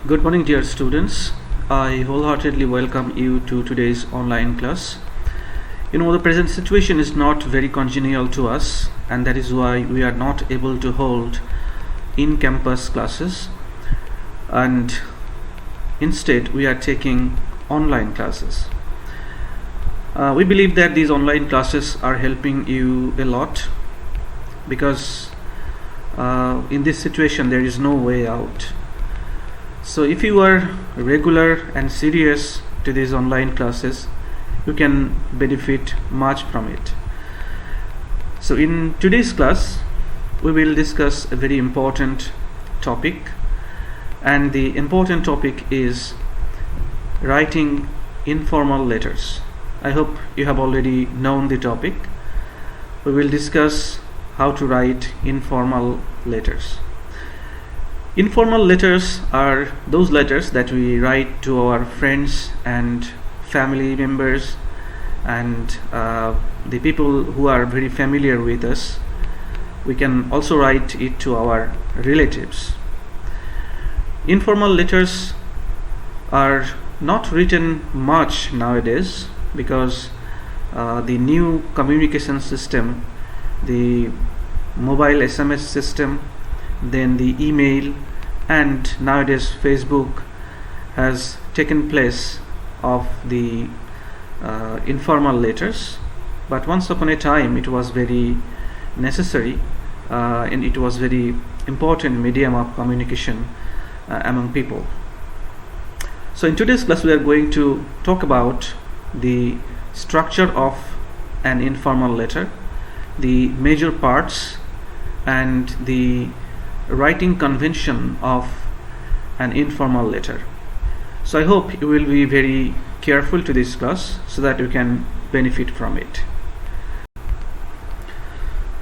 Good morning, dear students. I wholeheartedly welcome you to today's online class. The present situation is not very congenial to us, and that is why we are not able to hold in-campus classes, and instead we are taking online classes. We believe that these online classes are helping you a lot because in this situation there is no way out. So if you are regular and serious to these online classes, you can benefit much from it. So in today's class, we will discuss a very important topic, and the important topic is writing informal letters. I hope you have already known the topic. We will discuss how to write informal letters. Informal letters are those letters that we write to our friends and family members and the people who are very familiar with us. We can also write it to our relatives. Informal letters are not written much nowadays because the new communication system, the mobile SMS system, then the email, and nowadays Facebook has taken place of the informal letters. But once upon a time it was very necessary and it was very important medium of communication among people. So in today's class we are going to talk about the structure of an informal letter, the major parts, and the writing convention of an informal letter. So I hope you will be very careful to this class so that you can benefit from it.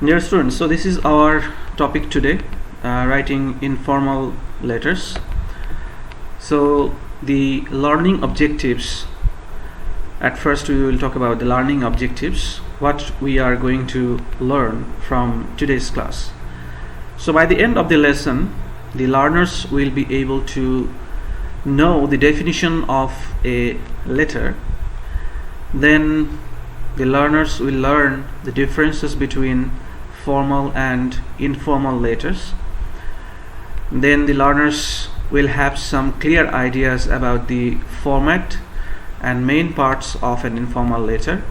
Dear students, so this is our topic today, writing informal letters. So the learning objectives, at first we will talk about the learning objectives, what we are going to learn from today's class. So by the end of the lesson, the learners will be able to know the definition of a letter. Then the learners will learn the differences between formal and informal letters. Then the learners will have some clear ideas about the format and main parts of an informal letter.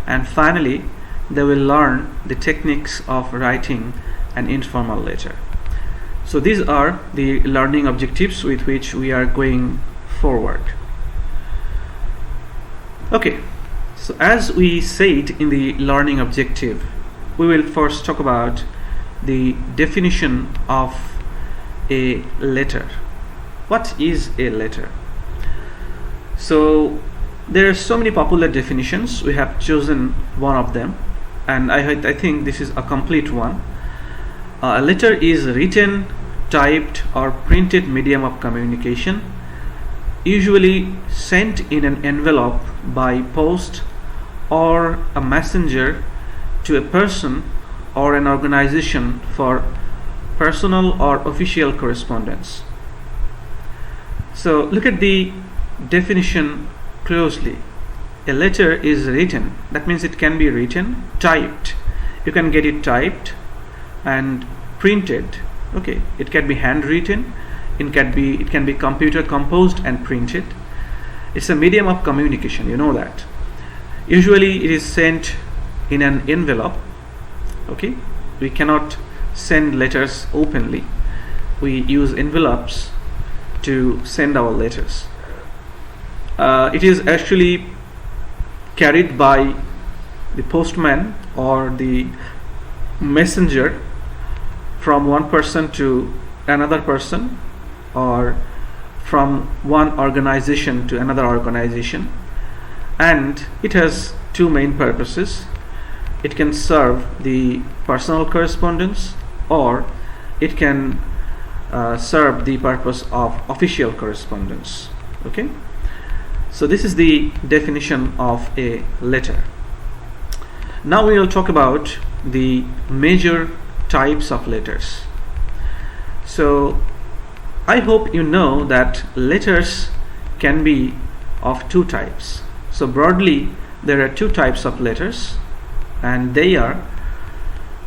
And finally, they will learn the techniques of writing an informal letter. So these are the learning objectives with which we are going forward. Okay, so as we said in the learning objective, we will first talk about the definition of a letter. What is a letter? So there are so many popular definitions. We have chosen one of them, and I think this is a complete one. A letter is written, typed, or printed medium of communication, usually sent in an envelope by post or a messenger to a person or an organization for personal or official correspondence. So look at the definition closely. A letter is written, that means it can be written, typed, you can get it typed, and printed. Okay, it can be handwritten, it can be computer composed and printed. It's a medium of communication, you know that. Usually it is sent in an envelope. Okay, we cannot send letters openly. We use envelopes to send our letters. It is actually carried by the postman or the messenger from one person to another person, or from one organization to another organization, and it has two main purposes. It can serve the personal correspondence, or it can serve the purpose of official correspondence. Okay, so this is the definition of a letter. Now we will talk about the major types of letters. So I hope you know that letters can be of two types. So broadly, there are two types of letters, and they are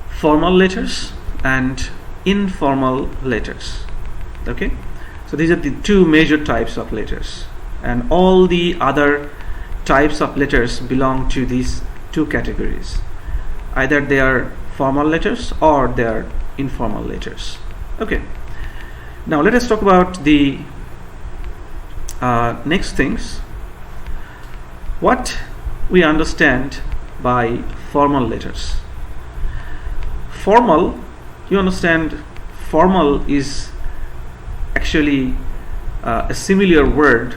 formal letters and informal letters. Okay, so these are the two major types of letters, and all the other types of letters belong to these two categories. Either they are formal letters or they are informal letters. Okay, now let us talk about the next things. What we understand by formal letters. Formal, you understand, formal is actually a similar word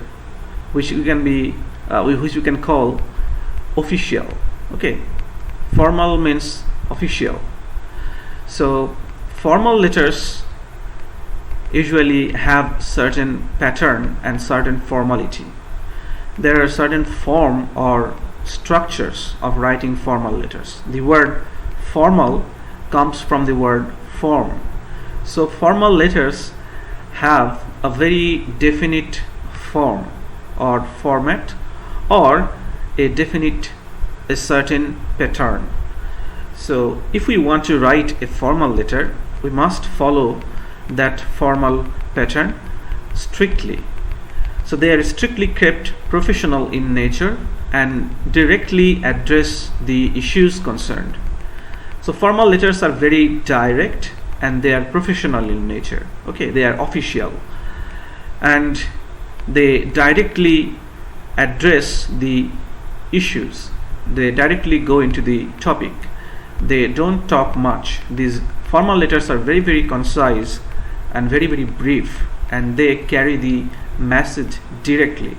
which you can call official. Okay, formal means official. So formal letters usually have certain pattern and certain formality. There are certain form or structures of writing formal letters. The word formal comes from the word form. So formal letters have a very definite form or format, or a certain pattern. So if we want to write a formal letter, we must follow that formal pattern strictly. So they are strictly kept professional in nature and directly address the issues concerned. So formal letters are very direct and they are professional in nature. Okay, they are official and they directly address the issues. They directly go into the topic. They don't talk much. These formal letters are very, very concise and very, very brief, and they carry the message directly.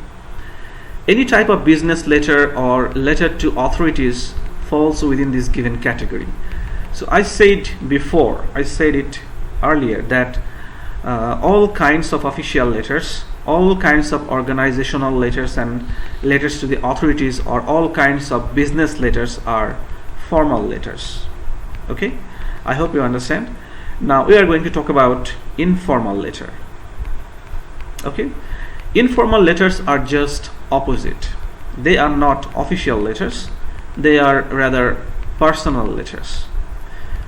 Any type of business letter or letter to authorities falls within this given category. So I said it earlier that all kinds of official letters, all kinds of organizational letters and letters to the authorities, or all kinds of business letters are formal letters. Okay, I hope you understand. Now we are going to talk about informal letter. Okay, informal letters are just opposite. They are not official letters, they are rather personal letters.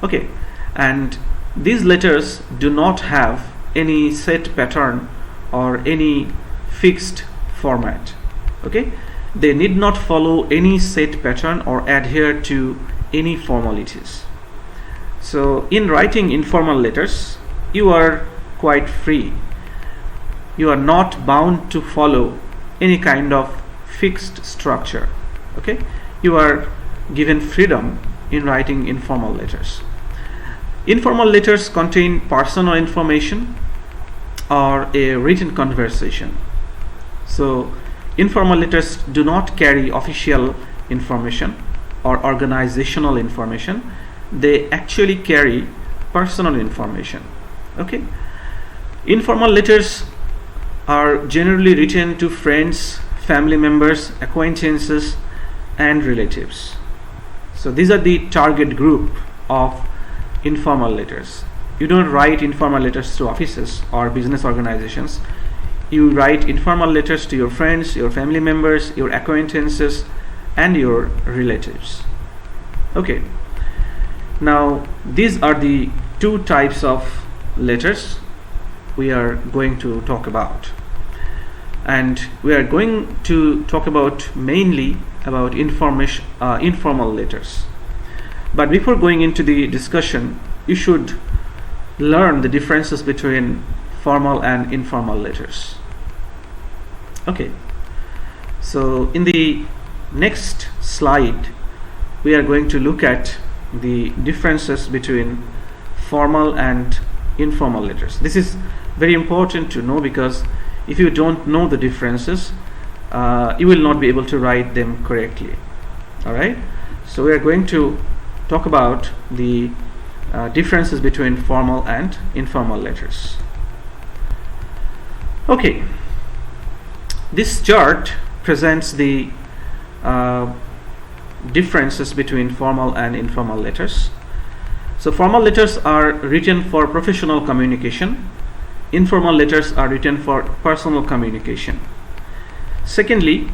Okay, and these letters do not have any set pattern or any fixed format. Okay, they need not follow any set pattern or adhere to any formalities. So in writing informal letters, you are quite free. You are not bound to follow any kind of fixed structure. Okay, you are given freedom in writing informal letters. Informal letters contain personal information or a written conversation. So informal letters do not carry official information or organizational information. They actually carry personal information. Okay, informal letters are generally written to friends, family members, acquaintances and relatives. So these are the target group of informal letters. You don't write informal letters to offices or business organizations. You write informal letters to your friends, your family members, your acquaintances and your relatives. Okay, now these are the two types of letters we are going to talk about, and we are going to talk about mainly about informal letters. But before going into the discussion, you should learn the differences between formal and informal letters. Okay, so in the next slide we are going to look at the differences between formal and informal letters. This is very important to know, because if you don't know the differences, you will not be able to write them correctly. Alright, so we are going to talk about the differences between formal and informal letters. Okay, this chart presents the differences between formal and informal letters. So formal letters are written for professional communication informal letters are written for personal communication. Secondly,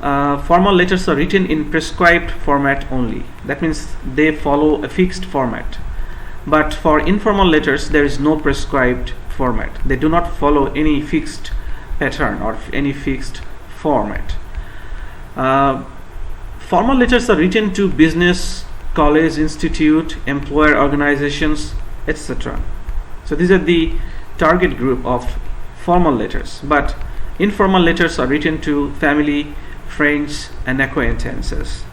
formal letters are written in prescribed format only. That means they follow a fixed format. But for informal letters, there is no prescribed format. They do not follow any fixed pattern or any fixed format. Formal letters are written to business, college, institute, employer organizations, etc. So these are the target group of formal letters. But informal letters are written to family, friends, and acquaintances.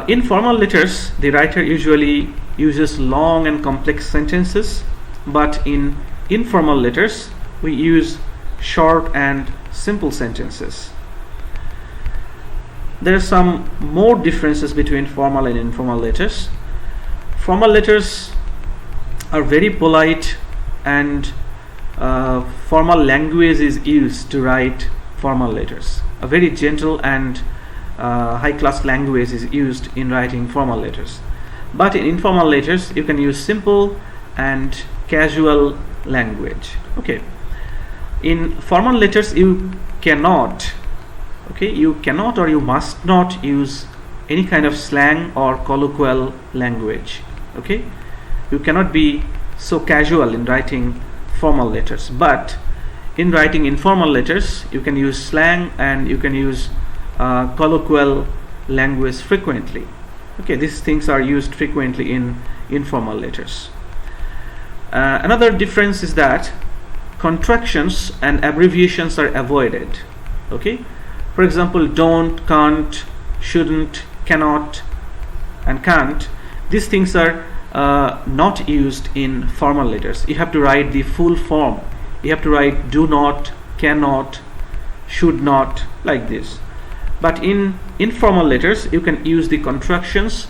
In formal letters, the writer usually uses long and complex sentences, but in informal letters, we use short and simple sentences. There are some more differences between formal and informal letters. Formal letters are very polite, and formal language is used to write formal letters. A very gentle and high-class language is used in writing formal letters. But in informal letters, you can use simple and casual language. Okay. In formal letters, you cannot or you must not use any kind of slang or colloquial language. Okay. You cannot be so casual in writing formal letters. But in writing informal letters, you can use slang and you can use colloquial language frequently. Okay, these things are used frequently in informal letters. Another difference is that contractions and abbreviations are avoided. Okay, for example, don't, can't, shouldn't, cannot, and can't. These things are not used in formal letters. You have to write the full form. You have to write do not, cannot, should not, like this. But in informal letters, you can use the contractions.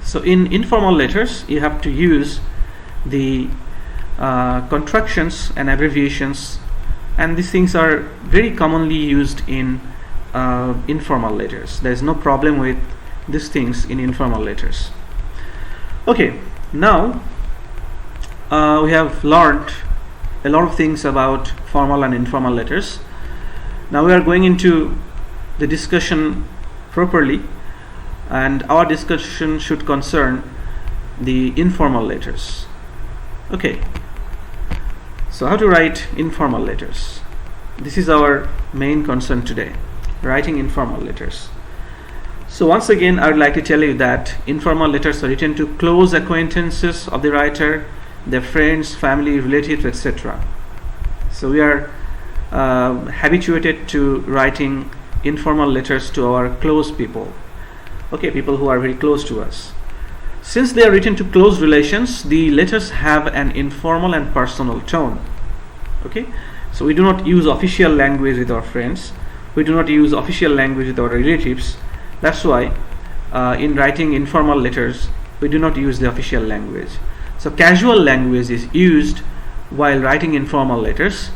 So in informal letters, you have to use the contractions and abbreviations, and these things are very commonly used in informal letters. There is no problem with these things in informal letters. Okay, now we have learned a lot of things about formal and informal letters. Now we are going into the discussion properly, and our discussion should concern the informal letters. Okay, so how to write informal letters? This is our main concern today, writing informal letters. So once again, I would like to tell you that informal letters are written to close acquaintances of the writer, their friends, family, relatives, etc. So we are habituated to writing informal letters to our close people. Okay, people who are very close to us. Since they are written to close relations, the letters have an informal and personal tone. Okay, so we do not use official language with our friends. We do not use official language with our relatives. That's why in writing informal letters, we do not use the official language. So casual language is used while writing informal letters,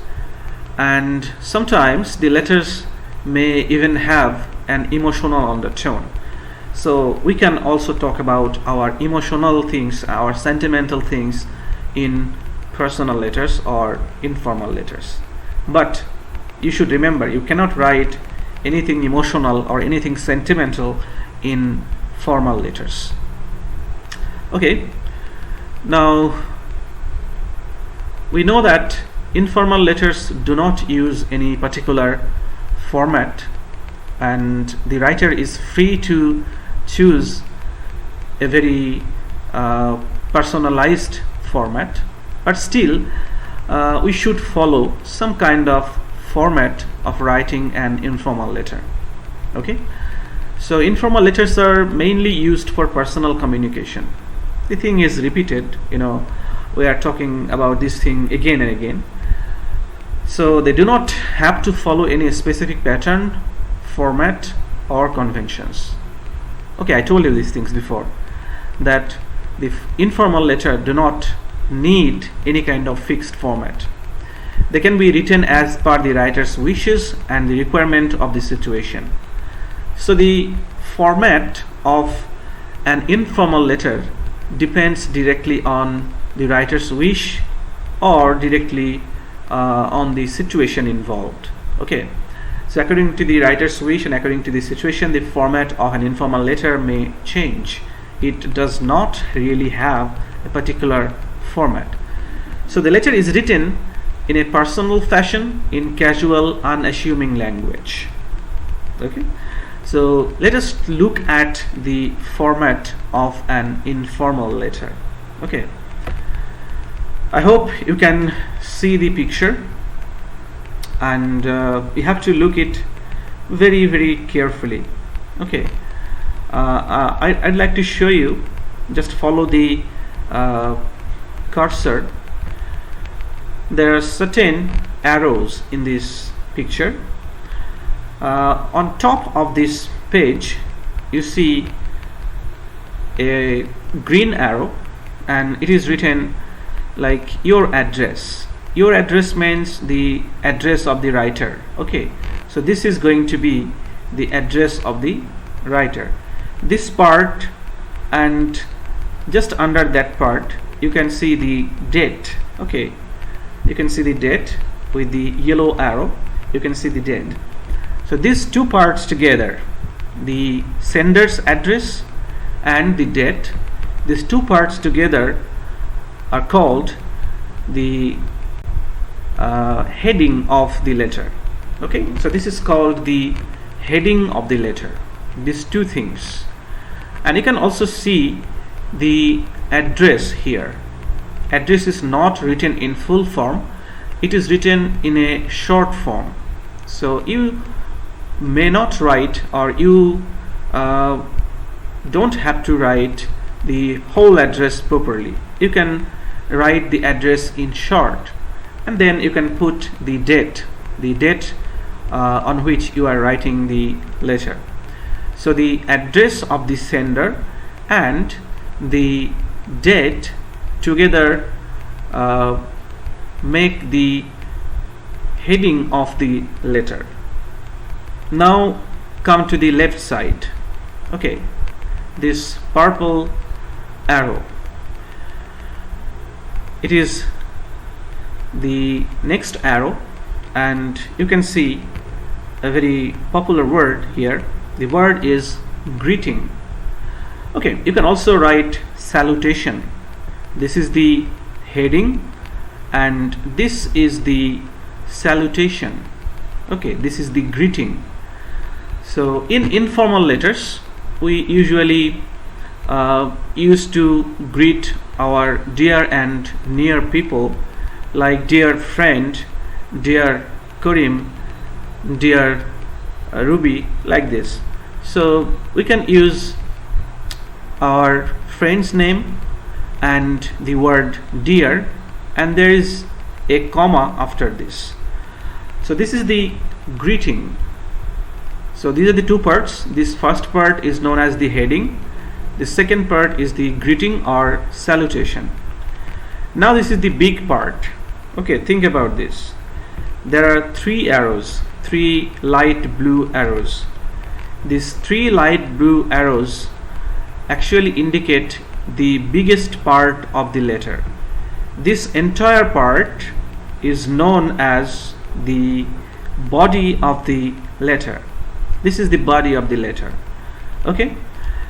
and sometimes the letters may even have an emotional undertone. So we can also talk about our emotional things, our sentimental things in personal letters or informal letters. But you should remember, you cannot write anything emotional or anything sentimental in formal letters. Okay, now we know that informal letters do not use any particular format, and the writer is free to choose a very personalized format, but still we should follow some kind of format of writing an informal letter. Okay, so informal letters are mainly used for personal communication. The thing is repeated, we are talking about this thing again and again. So they do not have to follow any specific pattern, format, or conventions. Okay, I told you these things before, that the informal letter do not need any kind of fixed format. They can be written as per the writer's wishes and the requirement of the situation. So the format of an informal letter depends directly on the writer's wish or directly on the situation involved. Okay, so according to the writer's wish and according to the situation, the format of an informal letter may change. It does not really have a particular format. So the letter is written in a personal fashion, in casual, unassuming language. Okay, so let us look at the format of an informal letter. Okay, I hope you can see the picture, and you have to look it very, very carefully. Okay, I'd like to show you. Just follow the cursor. There are certain arrows in this picture. On top of this page, you see a green arrow, and it is written like your address. Your address means the address of the writer. Okay, so this is going to be the address of the writer. This part, and just under that part you can see the date. Okay, you can see the date with the yellow arrow. You can see the date. So these two parts together, the sender's address and the date, these two parts together are called the heading of the letter. Okay, so this is called the heading of the letter, these two things. And you can also see the address here. Address is not written in full form, it is written in a short form. So you may not write, or you don't have to write the whole address properly. You can write the address in short, and then you can put the date on which you are writing the letter. So the address of the sender and the date together make the heading of the letter. Now come to the left side. Okay, this purple arrow, it is the next arrow, and you can see a very popular word here. The word is greeting. Okay, you can also write salutation. This is the heading, and this is the salutation. Okay, this is the greeting. So in informal letters, we usually used to greet our dear and near people, like dear friend, dear Karim, dear Ruby, like this. So we can use our friend's name and the word dear, and there is a comma after this. So this is the greeting. So these are the two parts. This first part is known as the heading. The second part is the greeting or salutation. Now this is the big part. Okay, think about this. There are three arrows, three light blue arrows. These three light blue arrows actually indicate the biggest part of the letter. This entire part is known as the body of the letter. This is the body of the letter. Okay,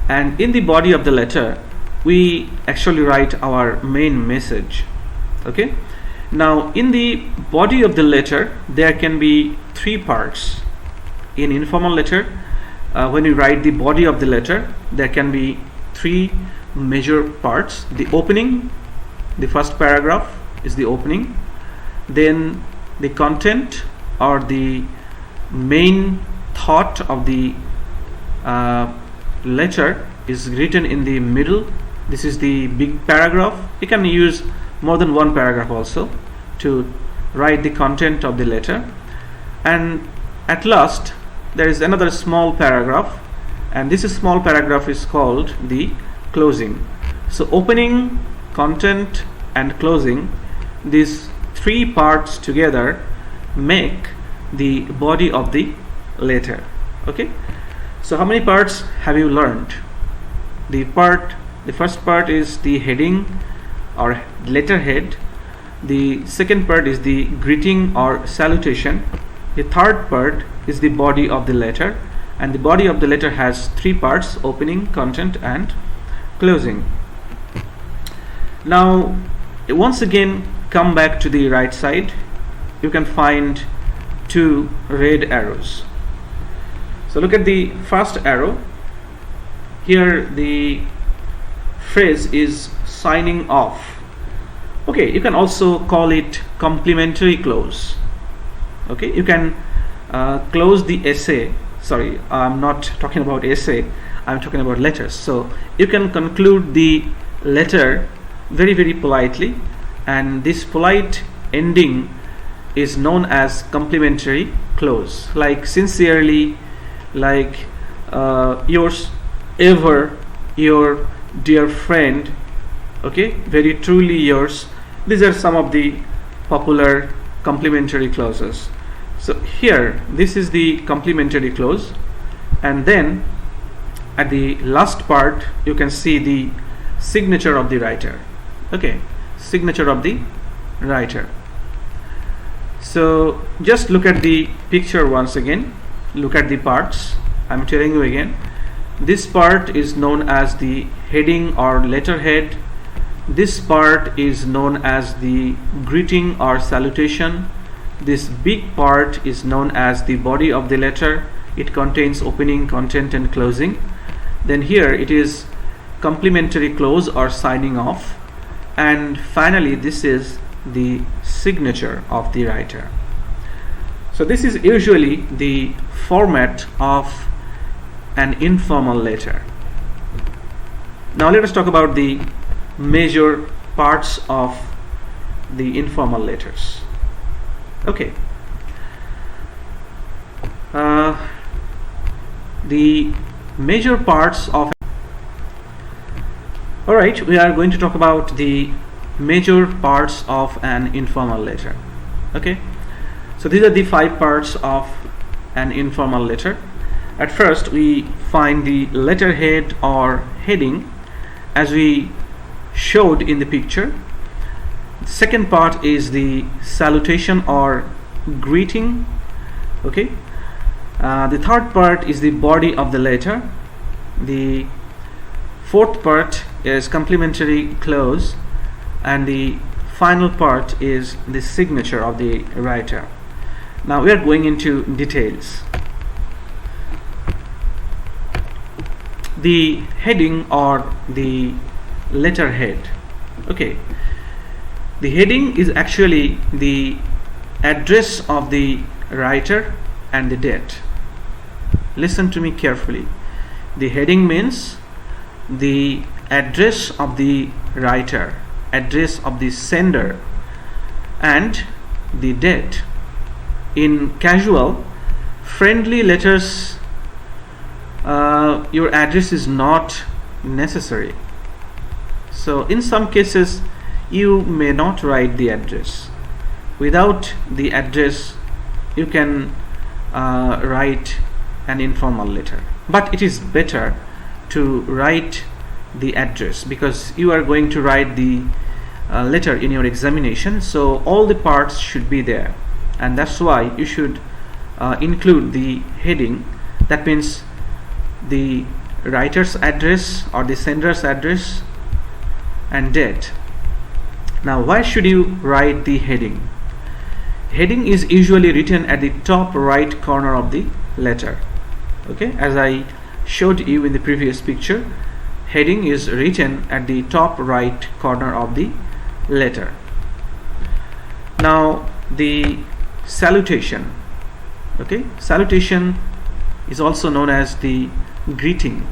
and in the body of the letter we actually write our main message. Okay, now in the body of the letter there can be three parts. In informal letter, when you write the body of the letter, there can be three major parts. The opening, the first paragraph is the opening, then the content or the main thought of the letter is written in the middle. This is the big paragraph. You can use more than one paragraph also to write the content of the letter, and at last there is another small paragraph, and this small paragraph is called the closing. So opening, content and closing, these three parts together make the body of the letter. Okay, so how many parts have you learned? The first part is the heading, or letterhead. The second part is the greeting or salutation. The third part is the body of the letter, and the body of the letter has three parts: opening, content, and closing. Now once again, come back to the right side. You can find two red arrows. So look at the first arrow. Here the phrase is signing off. Okay, you can also call it complimentary close. Okay, you can close the essay. Sorry, I'm not talking about essay, I'm talking about letters. So you can conclude the letter very, very politely, and this polite ending is known as complimentary close, like sincerely, like yours ever, your dear friend. Okay, very truly yours. These are some of the popular complimentary clauses. So here this is the complimentary clause, and then at the last part you can see the signature of the writer. Okay, signature of the writer. So just look at the picture once again, look at the parts. I'm telling you again, this part is known as the heading or letterhead. This part is known as the greeting or salutation. This big part is known as the body of the letter. It contains opening, content, and closing. Then here it is complimentary close or signing off, and finally this is the signature of the writer. So this is usually the format of an informal letter. Now let us talk about the major parts of the informal letters. Okay, the major parts of. Alright, we are going to talk about the major parts of an informal letter. Okay, so these are the 5 parts of an informal letter. At first we find the letterhead or heading, as we showed in the picture. The second part is the salutation or greeting. Okay, the third part is the body of the letter. The fourth part is complimentary close, and the final part is the signature of the writer. Now we are going into details. The heading or the letterhead. Okay, the heading is actually the address of the writer and the date. Listen to me carefully. The heading means the address of the writer, address of the sender, and the date. In casual, friendly letters, your address is not necessary. So in some cases you may not write the address. Without the address you can write an informal letter, but it is better to write the address because you are going to write the letter in your examination, so all the parts should be there, and that's why you should include the heading. That means the writer's address or the sender's address and date. Now why should you write the heading? Heading is usually written at the top right corner of the letter. Okay, as I showed you in the previous picture, heading is written at the top right corner of the letter. Now the salutation. Okay, salutation is also known as the greeting.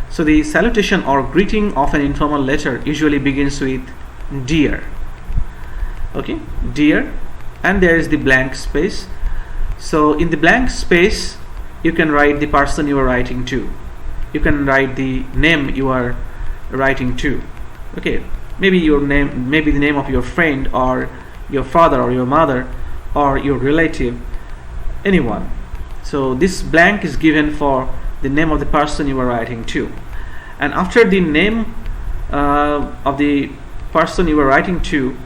So the salutation or greeting of an informal letter usually begins with dear. Okay, dear, and there is the blank space. So in the blank space you can write the person you are writing to. You can write the name you are writing to. Okay, maybe your name, maybe the name of your friend or your father or your mother or your relative, anyone. So this blank is given for the name of the person you are writing to, and after the name of the person you are writing to,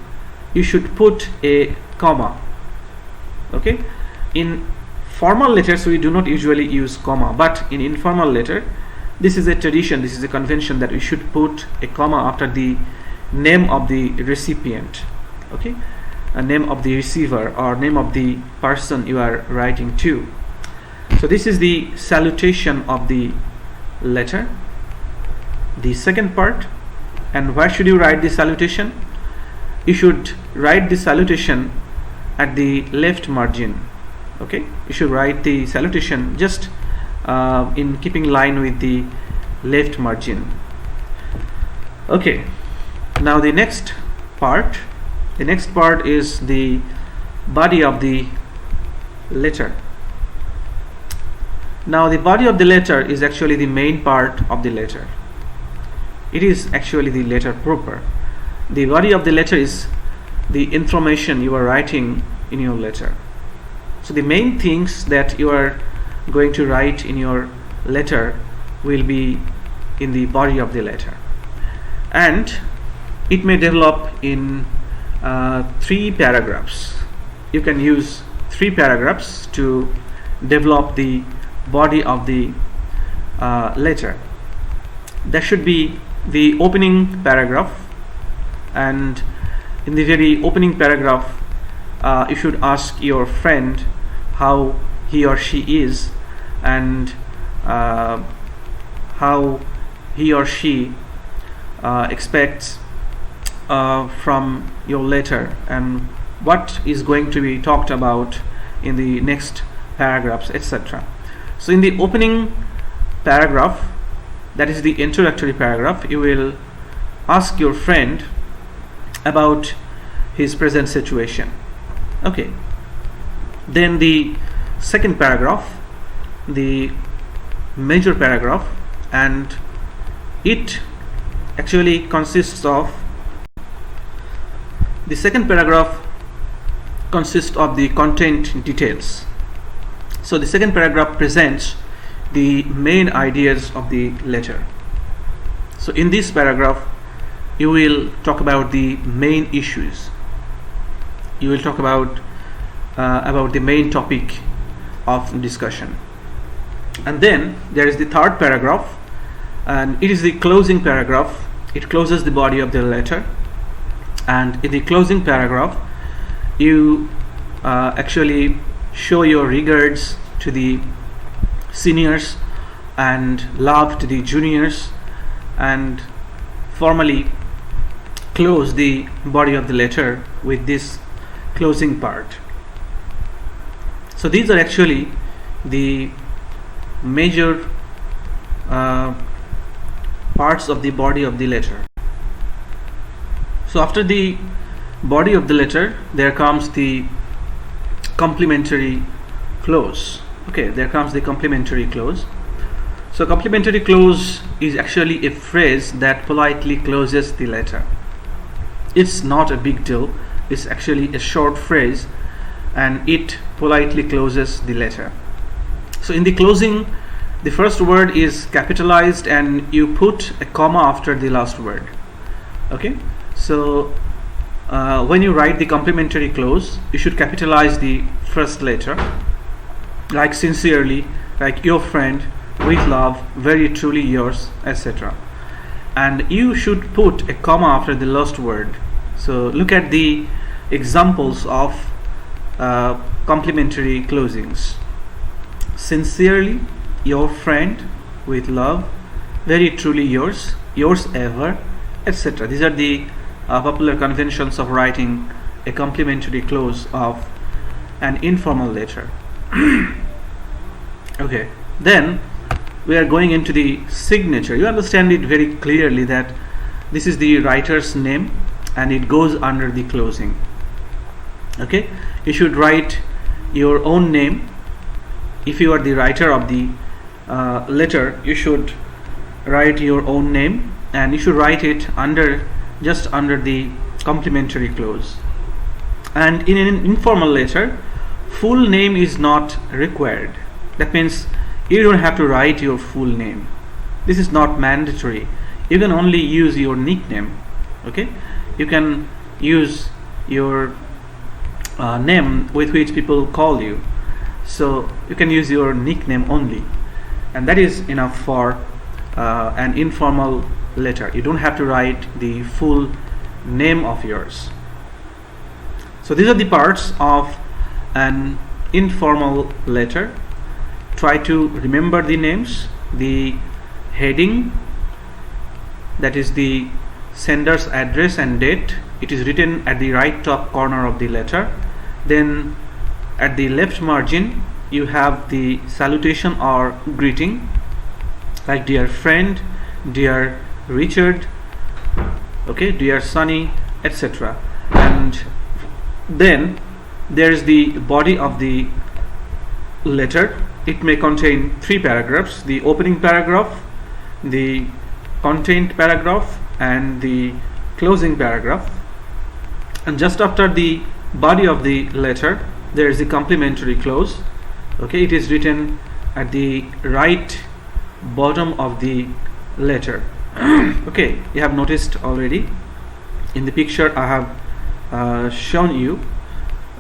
you should put a comma. Okay, in formal letters we do not usually use comma, but in informal letter this is a tradition, this is a convention that we should put a comma after the name of the recipient. Okay, a name of the receiver or name of the person you are writing to. So this is the salutation of the letter, the second part. And where should you write the salutation? You should write the salutation at the left margin. Okay, you should write the salutation just in keeping line with the left margin. Okay, now the next part is the body of the letter. Now the body of the letter is actually the main part of the letter. It is actually the letter proper. The body of the letter is the information you are writing in your letter. So the main things that you are going to write in your letter will be in the body of the letter, and it may develop in 3 paragraphs. You can use 3 paragraphs to develop the body of the letter. There should be the opening paragraph, and in the very opening paragraph you should ask your friend how he or she is, and how he or she expects from your letter, and what is going to be talked about in the next paragraphs, etc. So in the opening paragraph, that is the introductory paragraph, you will ask your friend about his present situation. Okay, then the second paragraph, the major paragraph, and it actually consists of, the second paragraph consists of the content details. So the second paragraph presents the main ideas of the letter. So in this paragraph you will talk about the main issues. You will talk about the main topic of discussion. And then there is the third paragraph, and it is the closing paragraph. It closes the body of the letter, and in the closing paragraph you actually show your regards to the seniors and love to the juniors, and formally close the body of the letter with this closing part. So these are actually the major parts of the body of the letter. So after the body of the letter there comes the complementary clause. Okay, there comes the complementary clause. So complementary clause is actually a phrase that politely closes the letter. It's not a big deal. It's actually a short phrase, and it politely closes the letter. So in the closing, the first word is capitalized and you put a comma after the last word. Okay, so when you write the complementary clause, you should capitalize the first letter, like sincerely, like your friend, with love, very truly yours, etc. And you should put a comma after the last word. So look at the examples of complementary closings. Sincerely, your friend, with love, very truly yours, yours ever, etc. These are the popular conventions of writing a complementary clause of an informal letter. Okay, then we are going into the signature. You understand it very clearly that this is the writer's name and it goes under the closing. Okay, you should write your own name. If you are the writer of the letter, you should write your own name, and you should write it just under the complementary clause. And in an informal letter, full name is not required. That means you don't have to write your full name. This is not mandatory. You can only use your nickname. Okay, you can use your name with which people call you. So you can use your nickname only, and that is enough for an informal letter. You don't have to write the full name of yours. So these are the parts of an informal letter. Try to remember the names, the heading, that is the sender's address and date. It is written at the right top corner of the letter. Then at the left margin you have the salutation or greeting, like dear friend, dear Richard, okay, dear Sunny, etc. And then there is the body of the letter. It may contain 3 paragraphs: the opening paragraph, the content paragraph, and the closing paragraph. And just after the body of the letter there is the complimentary clause. Okay, it is written at the right bottom of the letter. Okay, you have noticed already in the picture I have shown you.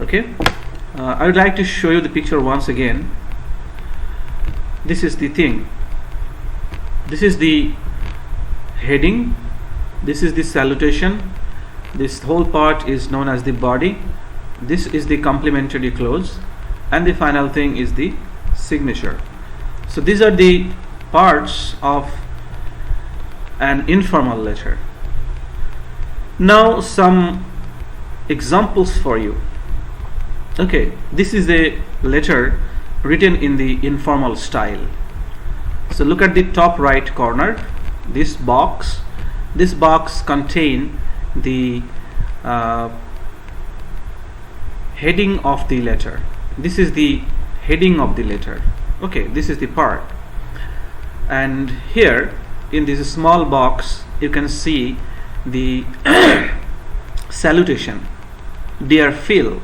Okay, I would like to show you the picture once again. This is the thing. This is the heading, this is the salutation, this whole part is known as the body, this is the complimentary clause, and the final thing is the signature. So these are the parts of an informal letter. Now some examples for you. Okay, this is a letter written in the informal style. So look at the top right corner, this box contains the heading of the letter. This is the heading of the letter. Okay, this is the part. And here in this small box you can see the salutation, dear Phil,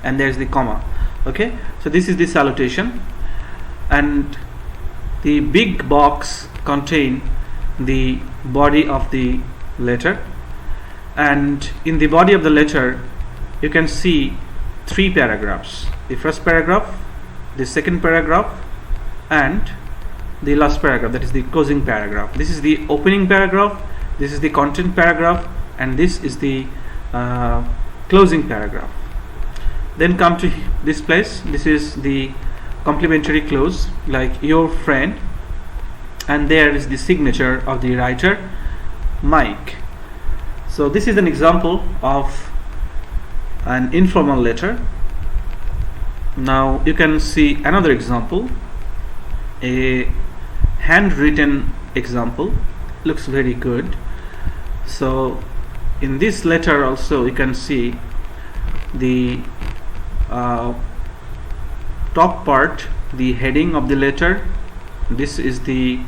and there's the comma. Okay, so this is the salutation, and the big box contains the body of the letter. And in the body of the letter you can see 3 paragraphs: the first paragraph, the second paragraph, and the last paragraph, that is the closing paragraph. This is the opening paragraph, this is the content paragraph, and this is the closing paragraph. Then come to this place. This is the complimentary clause, like your friend, and there is the signature of the writer, Mike. So this is an example of an informal letter. Now you can see another example, a handwritten example. Looks very good. So in this letter also you can see the top part, the heading of the letter. This is the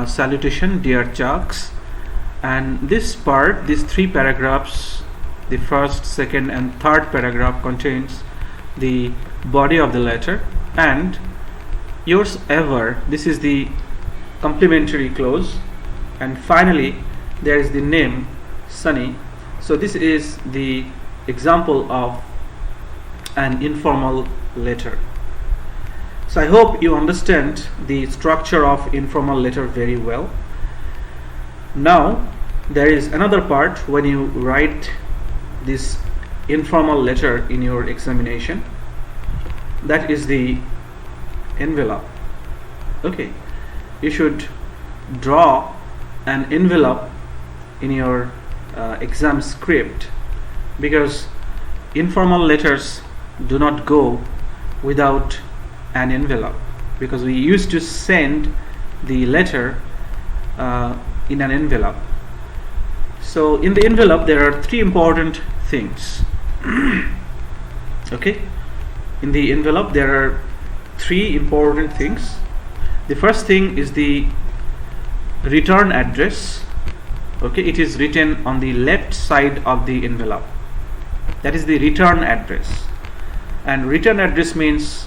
salutation, dear Chucks, and this part, these 3 paragraphs, the first, second, and third paragraph contains the body of the letter. And yours ever, this is the complimentary clause, and finally there is the name, Sunny. So this is the example of an informal letter. So I hope you understand the structure of informal letter very well. Now there is another part when you write this informal letter in your examination, that is the envelope. Okay, you should draw an envelope in your exam script, because informal letters do not go without an envelope, because we used to send the letter in an envelope. So in the envelope there are 3 important things. Okay, in the envelope there are 3 important things. The first thing is the return address. Okay, it is written on the left side of the envelope. That is the return address, and return address means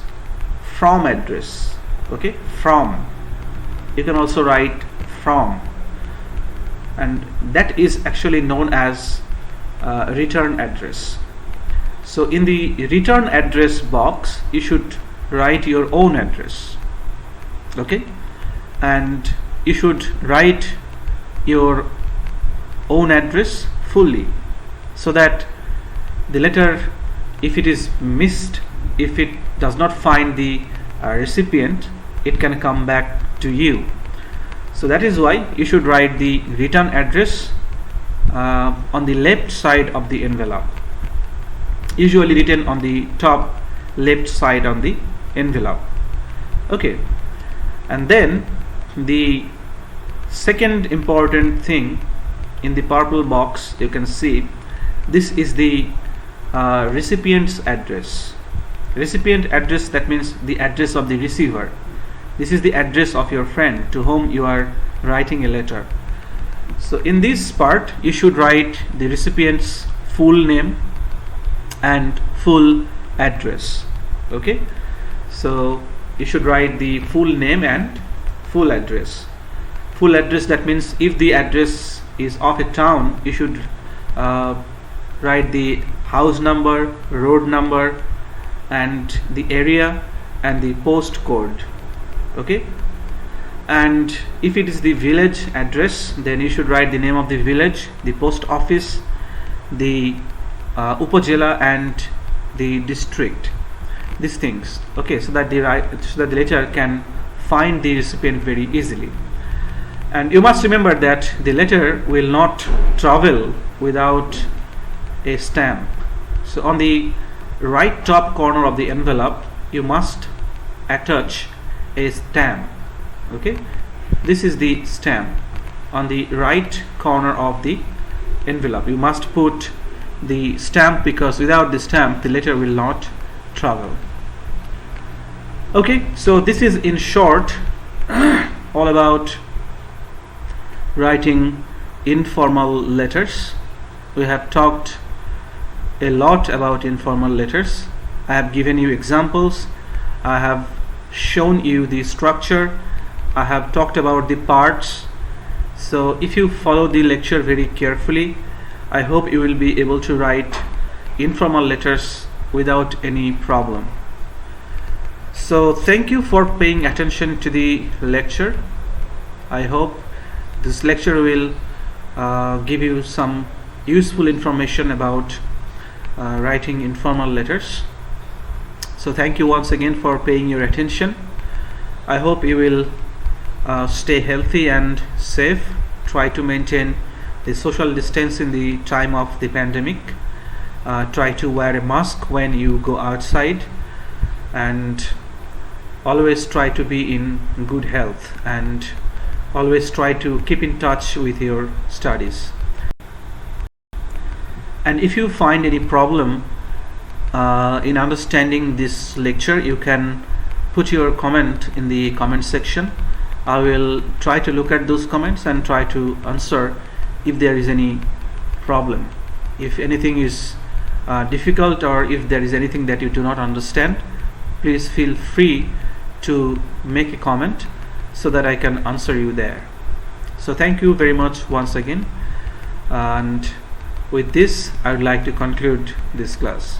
from address. Okay, from, you can also write from, and that is actually known as return address. So in the return address box you should write your own address, okay, and you should write your own address fully, so that the letter, if it is missed, if it does not find the recipient, it can come back to you. So that is why you should write the return address on the left side of the envelope, usually written on the top left side on the envelope, okay. And then the second important thing, in the purple box you can see, this is the recipient's address. Recipient address, that means the address of the receiver. This is the address of your friend to whom you are writing a letter. So in this part you should write the recipient's full name and full address, okay. So you should write the full name and full address. Full address, that means if the address is of a town, you should write the house number, road number, and the area and the postcode, okay. And if it is the village address, then you should write the name of the village, the post office, the upajila and the district, these things, okay, so that the letter can find the recipient very easily. And you must remember that the letter will not travel without a stamp. So on the right top corner of the envelope you must attach a stamp, okay. This is the stamp on the right corner of the envelope. You must put the stamp, because without the stamp the letter will not travel, okay. So this is in short all about writing informal letters. We have talked a lot about informal letters. I have given you examples, I have shown you the structure, I have talked about the parts. So if you follow the lecture very carefully, I hope you will be able to write informal letters without any problem. So thank you for paying attention to the lecture. I hope this lecture will give you some useful information about writing informal letters. So thank you once again for paying your attention. I hope you will stay healthy and safe. Try to maintain the social distance in the time of the pandemic. Try to wear a mask when you go outside, and always try to be in good health, and always try to keep in touch with your studies. And if you find any problem in understanding this lecture, you can put your comment in the comment section. I will try to look at those comments and try to answer if there is any problem. If anything is difficult, or if there is anything that you do not understand, please feel free to make a comment so that I can answer you there. So thank you very much once again, and with this I would like to conclude this class.